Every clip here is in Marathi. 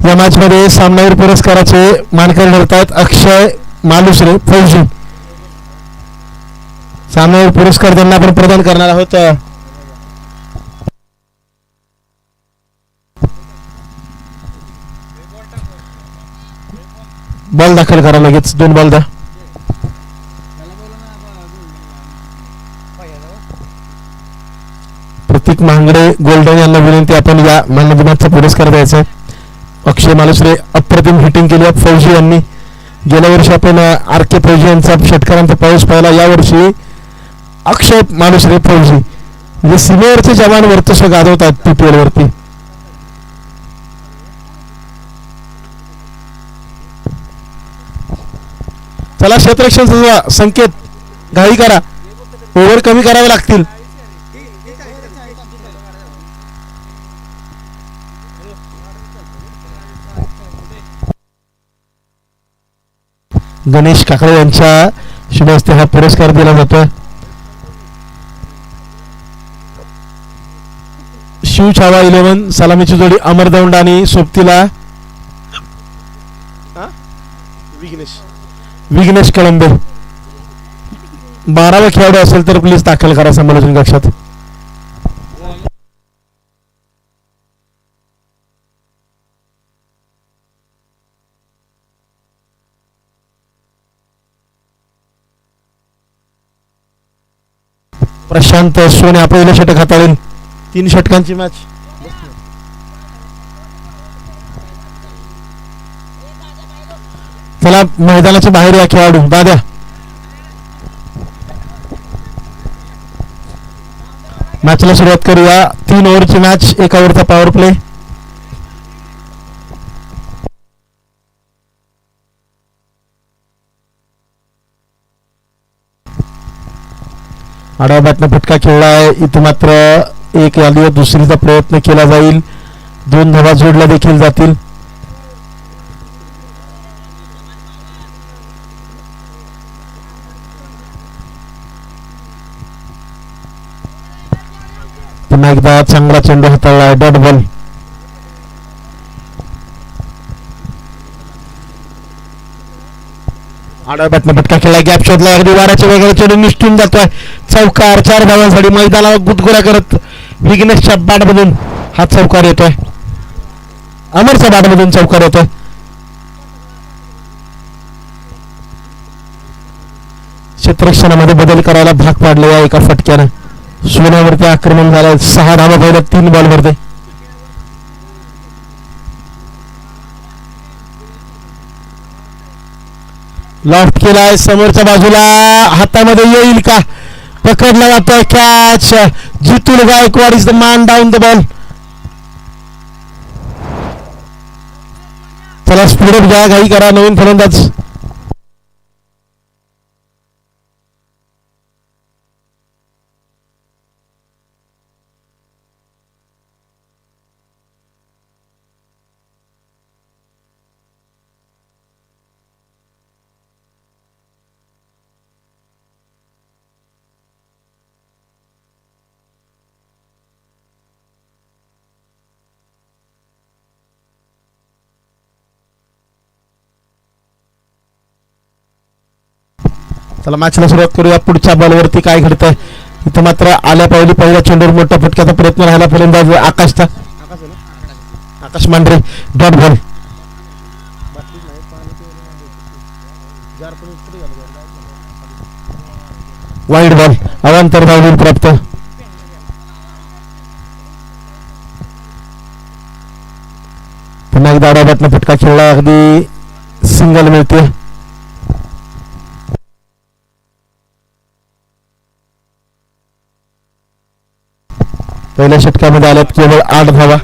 या मॅच मध्ये सामनावीर पुरस्काराचे मानकरी ठरतात अक्षय मालुसरे फौजी. सामनावीर पुरस्कार त्यांना आपण प्रदान करणार आहोत. बॉल दाखल करा लगेच. 2 बॉल द्या. प्रतीक महांगडे गोल्डन यांना विनंती आपण या मानवदिनाचा पुरस्कार द्यायचा आहे. अक्षय मालुसरे अप्रतिम हिटिंग केली आहे फौजी यांनी. गेल्या वर्षी आपण आर के फौजी यांचा षटकारांचा पाऊस पाहिला. यावर्षी अक्षय मालुसरे फौजी म्हणजे सिनियरचे जवान वर्चस्व गाजवतात पीपीएल वरती. चला क्षेत्ररक्षण सजवा. संकेत घाई करा. ओव्हर कमी करावे लागतील. गणेश काकडे यांच्या शुभ हस्ते हा पुरस्कार दिला जातो. शिव छावा 11 सलामीची जोडी अमर दौंड आणि सोबतीला विघ्नेश कळंबे. 12वा खेळाडू असेल तर प्लीज दाखल करा समालोचन कक्षात. प्रशांत सोने पहिलं षटक हाताळेल. 3 षटकांची मॅच. चला मैदानाच्या बाहेर या खेळाडू दाद्या. मॅचला सुरुवात करूया. 3 ओव्हरची मॅच. 1 ओव्हरचा पॉवर प्ले. आडवा बॅटनं फटका खेळला आहे. इथं मात्र एक यादी दुसरीचा प्रयत्न केला जाईल. 2 धावा जोडल्या देखील जातील. पुन्हा एकदा चांगला चेंडू हाताळला आहे. Dot ball. आडव्या बॅटनं फटका खेळला. गॅप शोधला. अगदी वाऱ्याच्या वेगाने चेंडू निष्ठून जातोय. चौकार. 4 धावांसाठी मैदानाला गुदगुल्या करत विघ्नेशच्या बॅटमधून हा चौकार येतोय. अमरच्या बॅटमधून चौकार येतोय. क्षेत्ररक्षणामध्ये बदल करायला भाग पाडले या एका फटक्यानं. सोन्यावरती आक्रमण झालं. 6 धावा पहिल्या 3 बॉलवरती. लॉफ्ट केलाय समोरच्या बाजूला. हातामध्ये येईल का? पकडला जातोय. Catch. Jitul Gaikwad is the man down the ball. चला स्पीडअप घ्या. घाई करा. नवीन फलंदाज. चला मॅचला सुरुवात करूया. पुढच्या बॉलवरती काय घडतंय. इथं मात्र आल्या पावली पहिल्या चेंडूवर मोठा फटक्याचा प्रयत्न राहिला. फलंदाज आकाशचा. Akash Mandhare. Dot ball. Wide ball. अवांतर धाव प्राप्त. पुन्हा एकदा आडव्या बॅटनं फटका खेळला. अगदी सिंगल मिळते. पहिल्या षटकामध्ये आल्यात केवळ 8 धावा.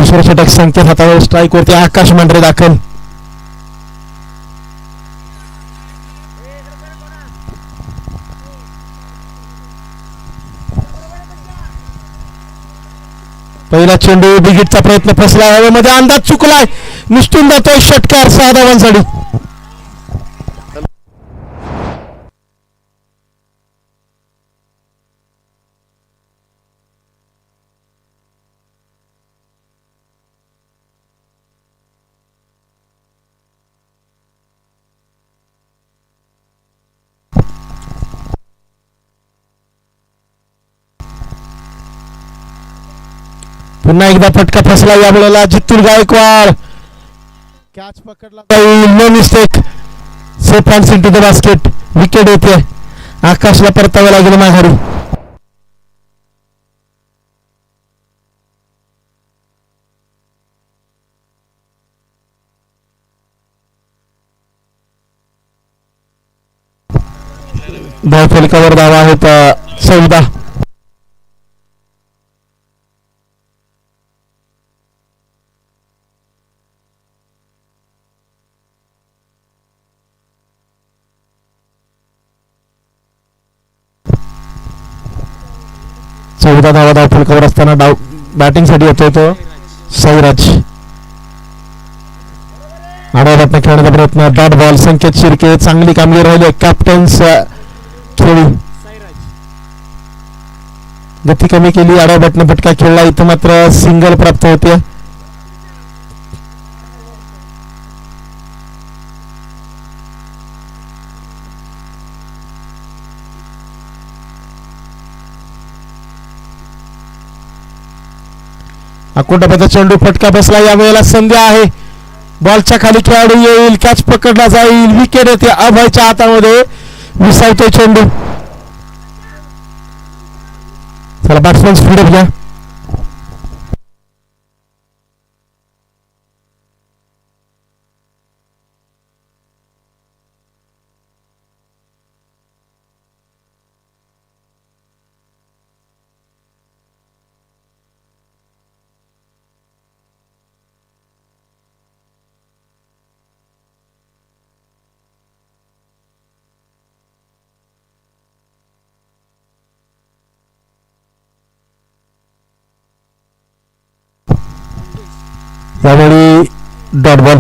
दुसरा षटक संकेत हातावर स्ट्राईक वरती आकाश मांढरे दाखल. पहिला चेंडू बिगिटचा प्रयत्न फसला. हवेमध्ये अंदाज चुकलाय. निष्ठून जातोय षटकार 6 धावांसाठी. पुन्हा एकदा फटका फसला. या वेळेला जितूर गायकवाड कॅच पकडला जाईल. No mistake. Safe points into the basket. Wicket येते. आकाशला परतावं लागेल माघारी. धावफलकावर धावा आहेत 14. धावा धावफलकावर असताना बॅटिंग साठी येतोय तो साईराज. आडावाटने खेळण्याचा प्रयत्न. Dot ball. संकेत शिर्के चांगली कामगिरी राहिली. कॅप्टन्स खेळी गती कमी केली. आडावाटने फटका खेळला. इथं मात्र सिंगल प्राप्त होते. अकोटाचा चेंडू फटका बसला. या वेळेला संधी आहे. बॉलच्या खाली खेळाडू येईल. कॅच पकडला जाईल. विकेट येते. अभयच्या हातामध्ये. विसावतोय चेंडू. चला बॅट्समॅन स्पीड अप घ्या. यावेळी डॉट बॉल.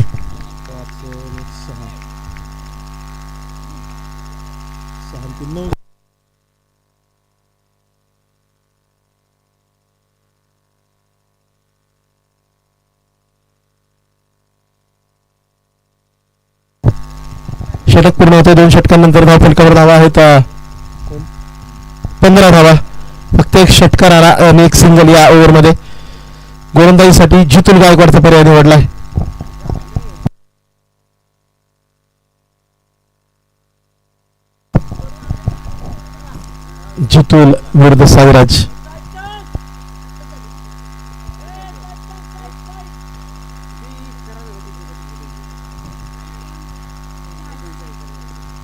षटक पूर्ण होते. 2 षटकांनंतर धावफलकावर धावा आहेत 15 धावा. फक्त एक षटकार आला आणि एक सिंगल या ओव्हरमध्ये. गोलंदाजीसाठी जितूल गायकवाडचा पर्याय निवडलाय. जितूल विरुद्ध साईराज.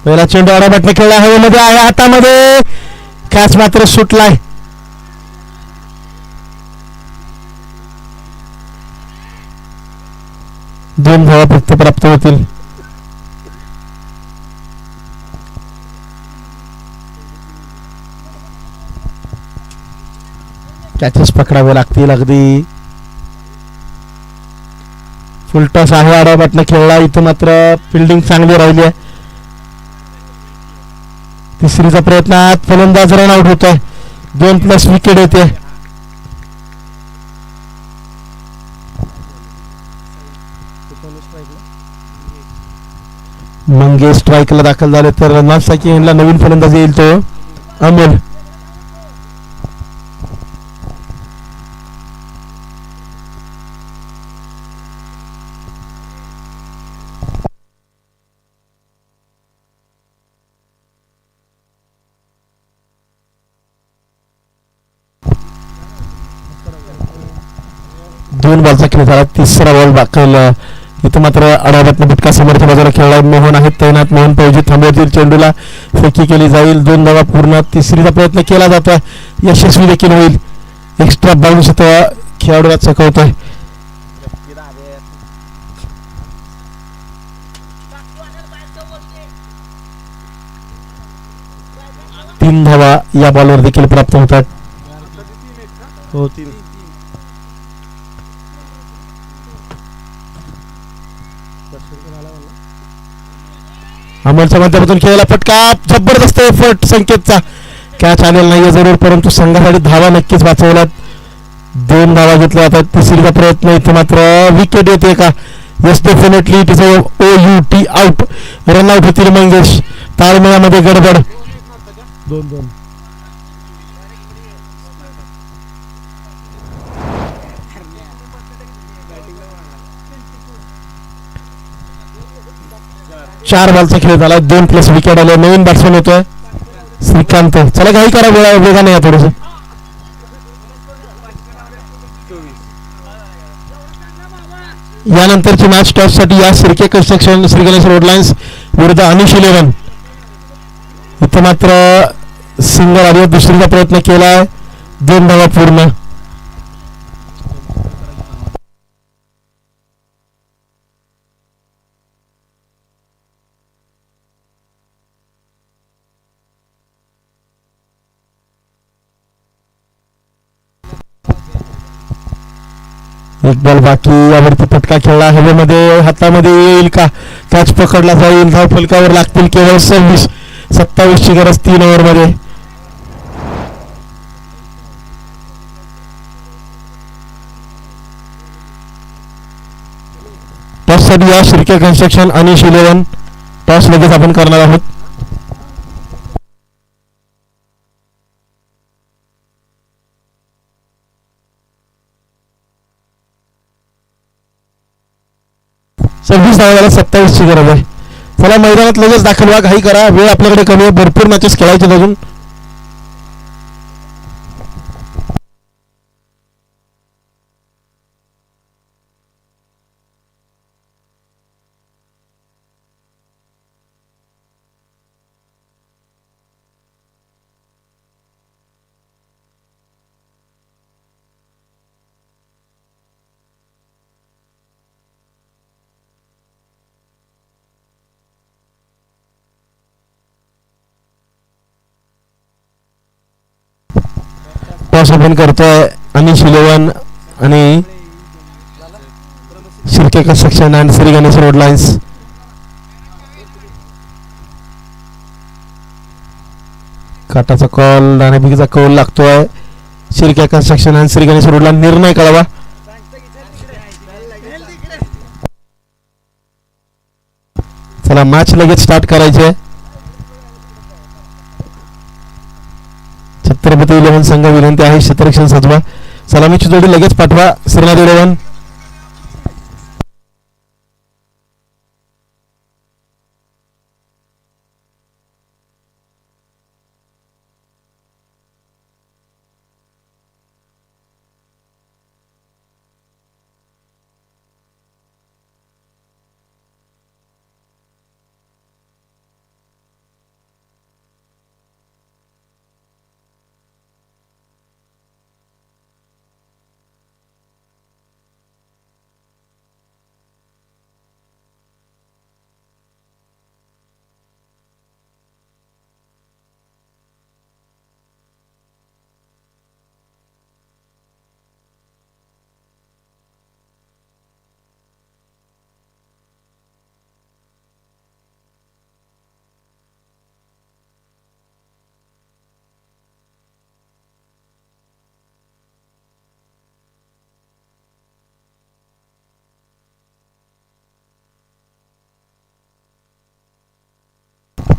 पहिला चेंडू आडाबाटने खेळला. हवेमध्ये आहे. हातामध्ये कॅच मात्र सुटलाय. दोन धावा फक्त प्राप्त होतील. कॅचेस पकडावे लागतील. अगदी फुलटॉस आहे. आडाबाटने खेळला. इथं मात्र फिल्डिंग चांगली राहिली आहे. तिसरीचा प्रयत्नात फलंदाज रन आउट होत आहे. 2+ विकेट येते. मंगेश स्ट्राईकला दाखल झाले तर रनआउटसाठी यांना नवीन फलंदाज येईल तो अमोल. दोन बॉलचा खेळ झाला. तिसरा बॉल दाखल. इथं मात्र आडाबाटने फटका समोरच्या बाजूला खेळला. मोहन आहेत तैनात. मोहन फौजी थांबवतील. चेंडूला फेकी केली जाईल. 2 धावा पूर्ण. तिसरीचा प्रयत्न केला जातोय. यशस्वी देखील होईल. एक्स्ट्रा बाउन्स खेळाडूला चकवतोय. तीन धावा या बॉलवर देखील प्राप्त होतात. हो 3. अमोलच्या माध्यमातून खेळायला फटका, जबरदस्त एफर्ट संकेतचा. कॅच आलेला नाहीये जरूर, परंतु संघासाठी धावा नक्कीच वाचवल्यात. 2 धावा घेतल्या जातात. तिसरीचा प्रयत्न इथे मात्र विकेट येते का? Yes, definitely it is OUT out. Run out होतील मंगेश. ताळमेळामध्ये गडबड. 2-2. चार बॉलचा खेळ झाला. 2+ विकेट आले. नवीन बॅट्समॅन येतोय श्रीकांत. चला घाई करा, वेगाने या थोडस. यानंतरची मॅच टॉस साठी या सिरके construction Shri Ganesh road lines विरुद्ध अनिश 11. इथे मात्र सिंगल आली. दुसरीचा प्रयत्न केलाय. 2 धावा पूर्ण. एक बॉल बाकी. यावरती फटका खेळला. हवेमध्ये हातामध्ये येईल का? कॅच पकडला जाईल. धाव फलकावर लागतील केवळ 27 ची गरज 3 ओव्हरमध्ये. टॉस साठी या शिर्के कन्स्ट्रक्शन अनिश 11. टॉस लगेच आपण करणार आहोत. सर्व्हिस धावायला 27 ची गरज आहे. चला मैदानात लगेच दाखल व्हा, घाई करा. वेळ आपल्याकडे कमी आहे. भरपूर मॅचेस खेळायचे अजून. टॉस आपण करतोय अनिश 11 आणि Shirke construction and Shri Ganesh road lines. काटाचा कॉल, डाण्याबिगीचा कॉल लागतोय. शिर्के कन्स्ट्रक्शन अँड श्री गणेश रोडला निर्णय कळवा. चला मॅच लगेच स्टार्ट करायची आहे. छत्रपती 11 संघ विनंती आहे क्षेत्ररक्षण सजवा. सलामीची जोडी लगेच पाठवा. श्रीनाथ 11.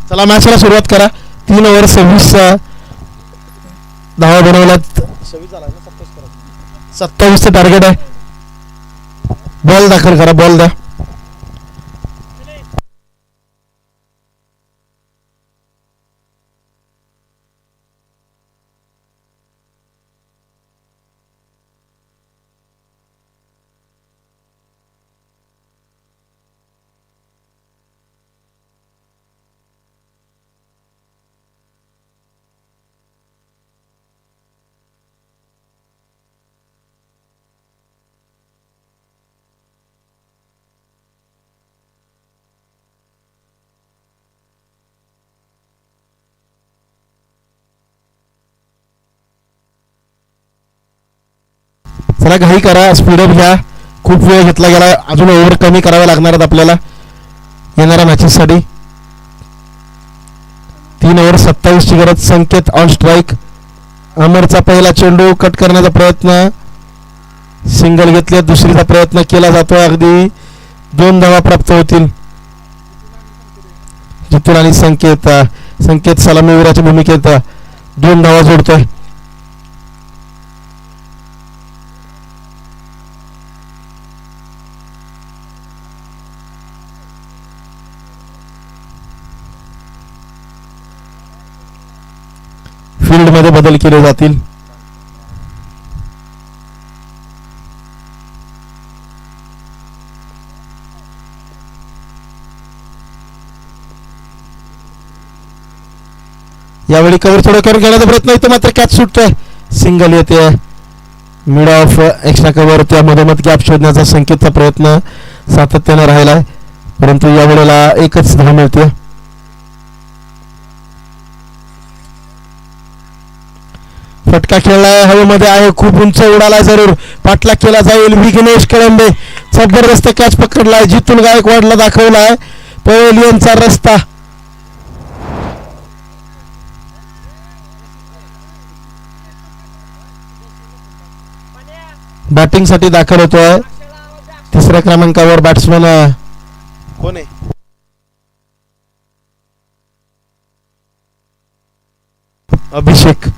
चला मॅचला सुरुवात करा. 3 ओव्हर 26 धावा बनवल्यात. 27 टार्गेट आहे. बॉल दाखल करा. बॉल द्या. चला घाई करा, स्पीडअप घ्या. खूप वेळ घेतला गेला, अजून ओव्हर कमी कराव्या लागणार आहेत आपल्याला येणाऱ्या मॅचेससाठी. 3 ओव्हर 27 ची गरज. संकेत ऑन स्ट्राईक. अमरचा पहिला चेंडू कट करण्याचा प्रयत्न, सिंगल घेतले. दुसरीचा प्रयत्न केला जातोय. अगदी 2 धावा प्राप्त होतील. जितून आणि संकेत सलामीवीराच्या भूमिकेत 2 धावा जोडतोय. फील्ड मध्ये बदल केले जातील. यावेळी कव्हर थोडं करून घेण्याचा प्रयत्न इथं मात्र कॅच सुटतोय. सिंगल येते. Mid of extra cover. त्या मधोमध गॅप शोधण्याचा संकेतचा प्रयत्न सातत्याने राहिलाय, परंतु या वेळेला एकच धाव मिळते. फटका खेळलाय, हवेमध्ये आहे, खूप उंच उडालाय. जरूर पाठलाग केला जाईल. विघ्नेश कळंबे जबरदस्त कॅच पकडलाय. जितून गायकवाडला दाखवलाय पवेलियनचा रस्ता. बॅटिंग साठी दाखल होतोय. 3ऱ्या क्रमांकावर बॅट्समन कोण आहे? अभिषेक.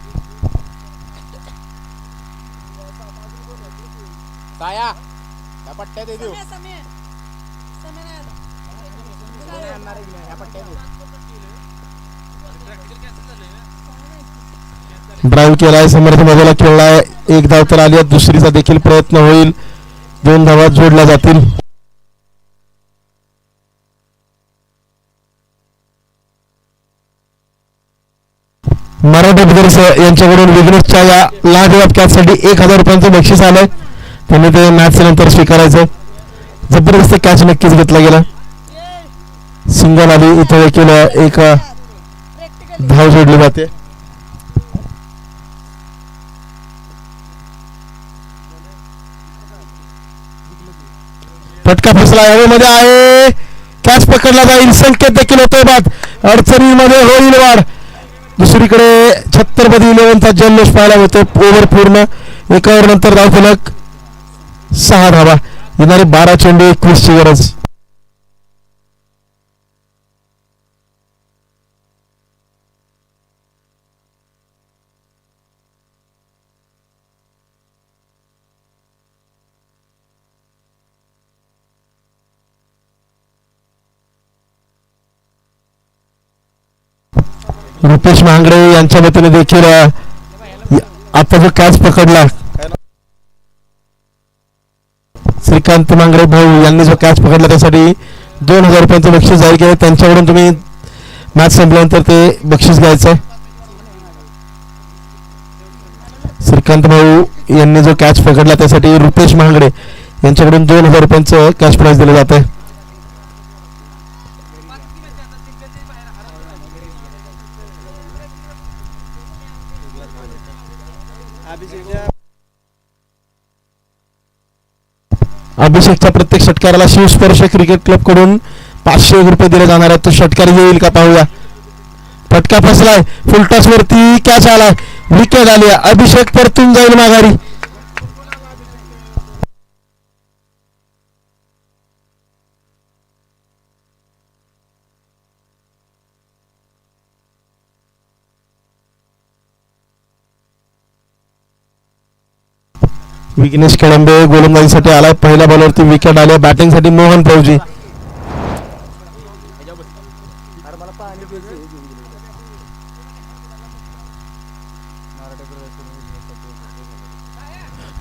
ड्राईव्ह केलाय. समर्थ बाजूला खेळलाय. 1 धाव तर आली. दुसरीचा देखील प्रयत्न होईल. 2 धावा जोडल्या जातील. मराठा ब्रदर्स यांच्याकडून विघ्नेशच्या या लाजवाब कॅचसाठी 1000 रुपयांचं बक्षीस आलंय. त्यांनी ते मॅच नंतर स्वीकारायचं. जबरदस्त कॅच नक्कीच घेतला गेला. सिंगल आली. इथं देखील 1 धाव जोडली जाते. फटका फसला. हवेमध्ये आहे. कॅच पकडला जाईल. संकेत देखील होतोय बाद. अडचणीमध्ये होईल वाढ. दुसरीकडे छत्रपती 11चा जल्लोष पाहायला मिळतो. ओव्हर पूर्ण. 1 ओव्हर नंतर धावफलक 6 धावा. येणारे 12 चेंडू 21 ची गरज. रुपेश महांगडे यांच्या वतीने देखील आता जो कॅच पकडला, श्रीकांत मांगडे भाऊ यांनी जो कॅच पकडला त्यासाठी 2000 रुपयांचं बक्षीस जाहीर केलं. त्यांच्याकडून तुम्ही मॅच संपल्यानंतर ते बक्षीस घ्यायचं. श्रीकांत भाऊ यांनी जो कॅच पकडला त्यासाठी रुपेश महांगडे यांच्याकडून 2000 रुपयांचं कॅश प्राइज दिलं जात आहे. अभिषेकच्या प्रत्येक षटकाराला शिवस्पर्श क्रिकेट क्लब कडून 500 रुपये दिले जाणार आहेत. तो षटकार येईल का पाहूया. फटका फसलाय. फुलटॉस वरती कॅच आलाय. विकेट आली. अभिषेक परतून जाईल माघारी. विघ्नेश कळंबे गोलंदाजीसाठी आलाय. पहिल्या बॉलवरती विकेट आले. बॅटिंगसाठी मोहन फौजी.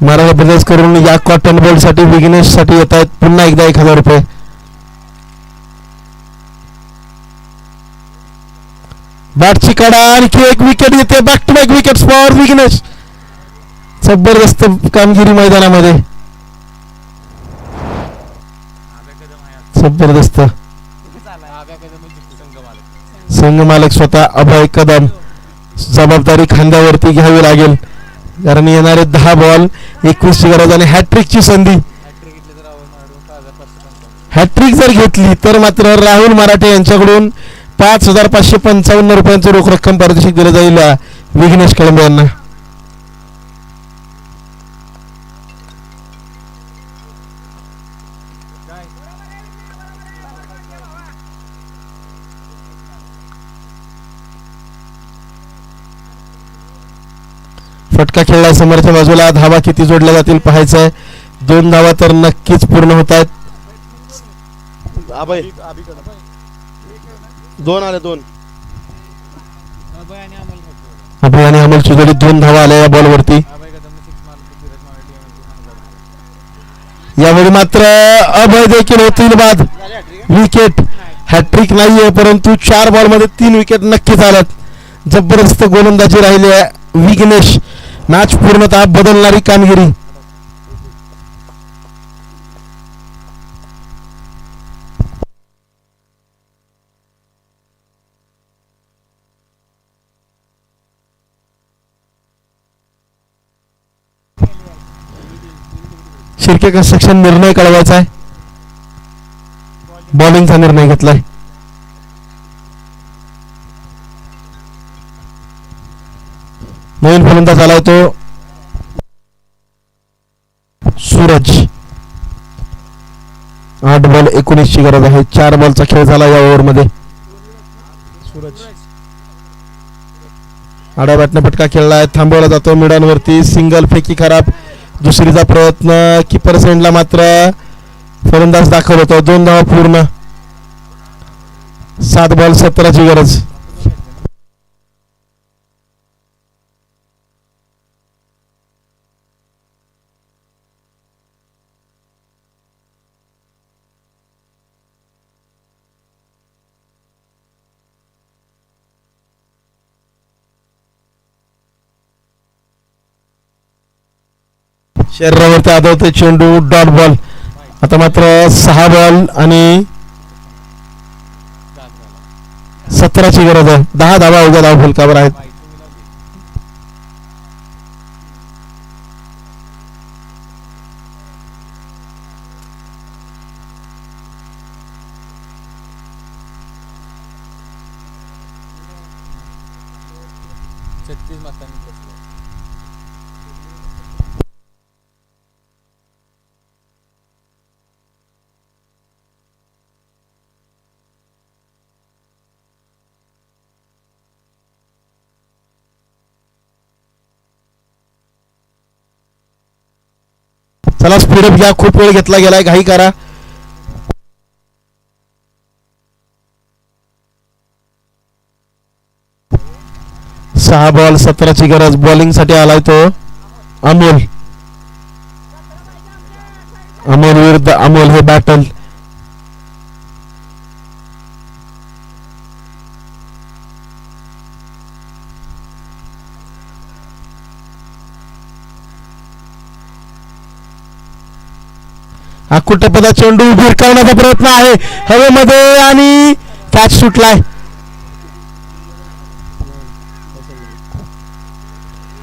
मराठा ब्रदर्स करून या कॉटन बॉल साठी विघ्नेश साठी येत आहेत पुन्हा एकदा 1000 रुपये. बॅटची कडा. आणखी एक विकेट येते. Back to back wicket for Vighnesh. जबरदस्त कामगिरी मैदानामध्ये. जबरदस्त. संघ मालक स्वतः अभय कदम. जबाबदारी खांद्यावरती घ्यावी लागेल. कारण येणारे 10 बॉल 21ची गरज आणि हॅट्रिकची संधी. हॅट्रिक जर घेतली तर मात्र राहुल मराठे यांच्याकडून 5,555 रुपयांची रोख रक्कम पारितोषिक दिलं जाईल विघ्नेश कळंबे यांना. फटका खेळला समोरच्या बाजूला. धावा किती जोडल्या जातील पाहायचं आहे. 2 धावा तर नक्कीच पूर्ण होत आहेत. अभय 2 आले 2. अभय आणि अमोलची जोडी 2 धावा आल्या या बॉलवरती. यावेळी मात्र अभय देखील होतील बाद. विकेट. हॅट्रिक नाहीये परंतु 4 बॉल मध्ये 3 विकेट नक्कीच आल्यात. जबरदस्त गोलंदाजी राहिली आहे. विघ्नेश मॅच पूर्णतः बदलणारी कामगिरी. शिर्के कन्स्ट्रक्शन निर्णय कळवायचा आहे. बॉलिंगचा निर्णय घेतलाय. नवीन फलंदाज आलाय तो सूरज. 8 बॉल 19ची गरज आहे. 4 बॉलचा खेळ झाला या ओव्हरमध्ये. सूरज आडा बॅटने फटका खेळलाय. थांबवला जातो मिडांवरती. सिंगल फेकी खराब. दुसरीचा प्रयत्न कीपर सेंडला मात्र फलंदाज दाखल होतो. 2 धावा पूर्ण. 7 बॉल 17ची गरज. शरीरावरती आदळते चेंडू. Dot ball. आता मात्र 6 बॉल आणि 17ची गरज आहे. 10 धावा अवघ्या धाव फलकावर आहेत. चला स्पीडअप घ्या. खूप वेळ घेतला गेलाय. घाई करा. सहा बॉल 17ची गरज. बॉलिंग साठी आलाय तो अमोल. अमोल विरुद्ध अमोल हे बॅटल. अकुटपदा चेंडू भिरकावण्याचा प्रयत्न आहे हवेमध्ये आणि कॅच सुटलाय.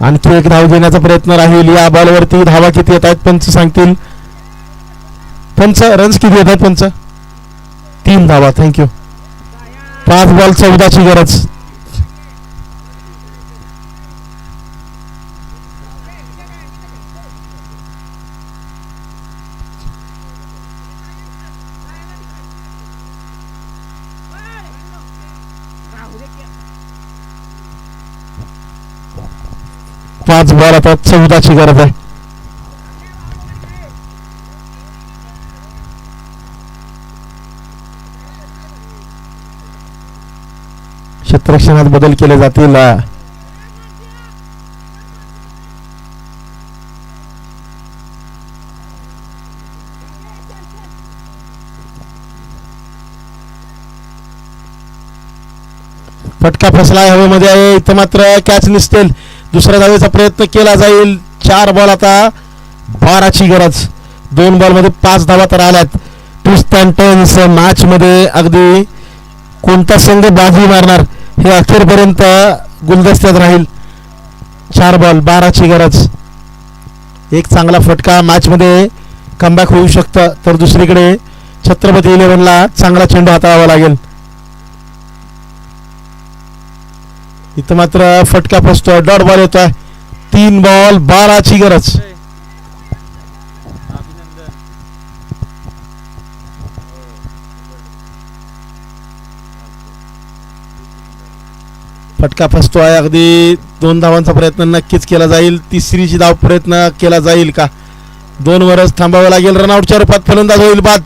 आणखी एक धाव घेण्याचा प्रयत्न राहील. या बॉलवरती धावा किती येत आहेत पंच सांगतील. पंच रन्स किती येत आहेत पंच? 3 धावा. थँक्यू. 5 बॉल 14ची गरज. पाच बॉल आता 14ची गरज आहे. क्षेत्ररक्षणात बदल केले जातील. फटका फसलाय हवेमध्ये आहे. इथं मात्र कॅच निसतेल. दुसऱ्या धावेचा प्रयत्न केला जाईल. 4 बॉल आता 12ची गरज. 2 बॉल मध्ये 5 धावा तर आल्यात. ट्विस्ट अँड टर्न्स मॅच मध्ये अगदी कोणता संघ बाजी मारणार हे अखेरपर्यंत गुलदस्त्यात राहील. 4 बॉल 12ची गरज. एक चांगला फटका मॅच मध्ये कमबॅक होऊ शकतं, तर दुसरीकडे छत्रपती 11ला चांगला चेंडू हाताळावा लागेल. इथं मात्र फटका फसतोय, डॉट बॉल येतोय. 3 बॉल 12ची गरज. फटका फसतोय. अगदी 2 धावांचा प्रयत्न नक्कीच केला जाईल. तिसरीची धाव प्रयत्न केला जाईल का? 2 वरच थांबावं लागेल. रनआउटच्या रूपात फलंदाज होईल बाद.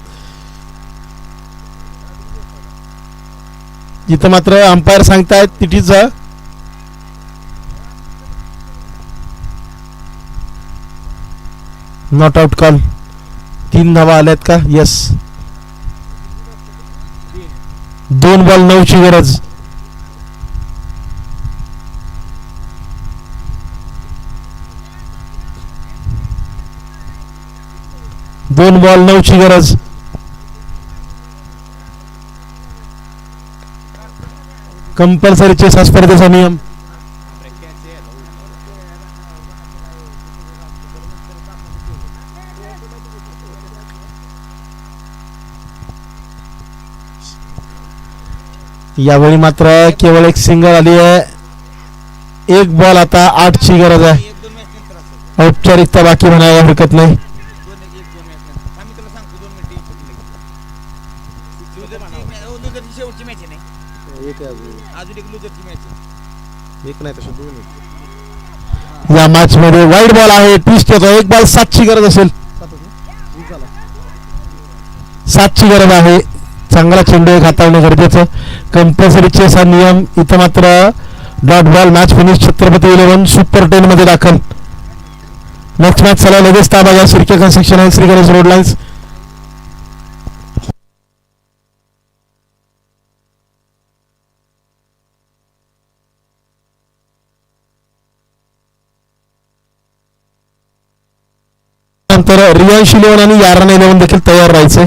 इथं मात्र अंपायर सांगतायत it is not out call. 3 धावा आल्यात का? येस. 2 बॉल 9ची गरज. 2 बॉल 9ची गरज. कंपल्सरी चेस हा स्पर्धेचा नियम. यावेळी मात्र केवळ एक सिंगल आली आहे. 1 बॉल आता 8ची गरज आहे. औपचारिकता बाकी म्हणायला हरकत नाही. या मॅच मध्ये वाईड बॉल आहे. ट्विस्ट होतो. 1 बॉल 7ची गरज असेल. 7ची गरज आहे. चांगला चेंडू एक हाताळणं गरजेचं. कंपल्सरी चेस हा नियम. इथं मात्र dot ball. Match finish. Chhatrapati 11 super 10 मध्ये दाखल. नेक्स्ट मॅच चला लगेच ताबा घ्या. सिरके कन्स्ट्रक्शन आहे, श्री गणेश रोड लाईन्स. नंतर रियांश 11 आणि यारान 11 देखील तयार राहायचे.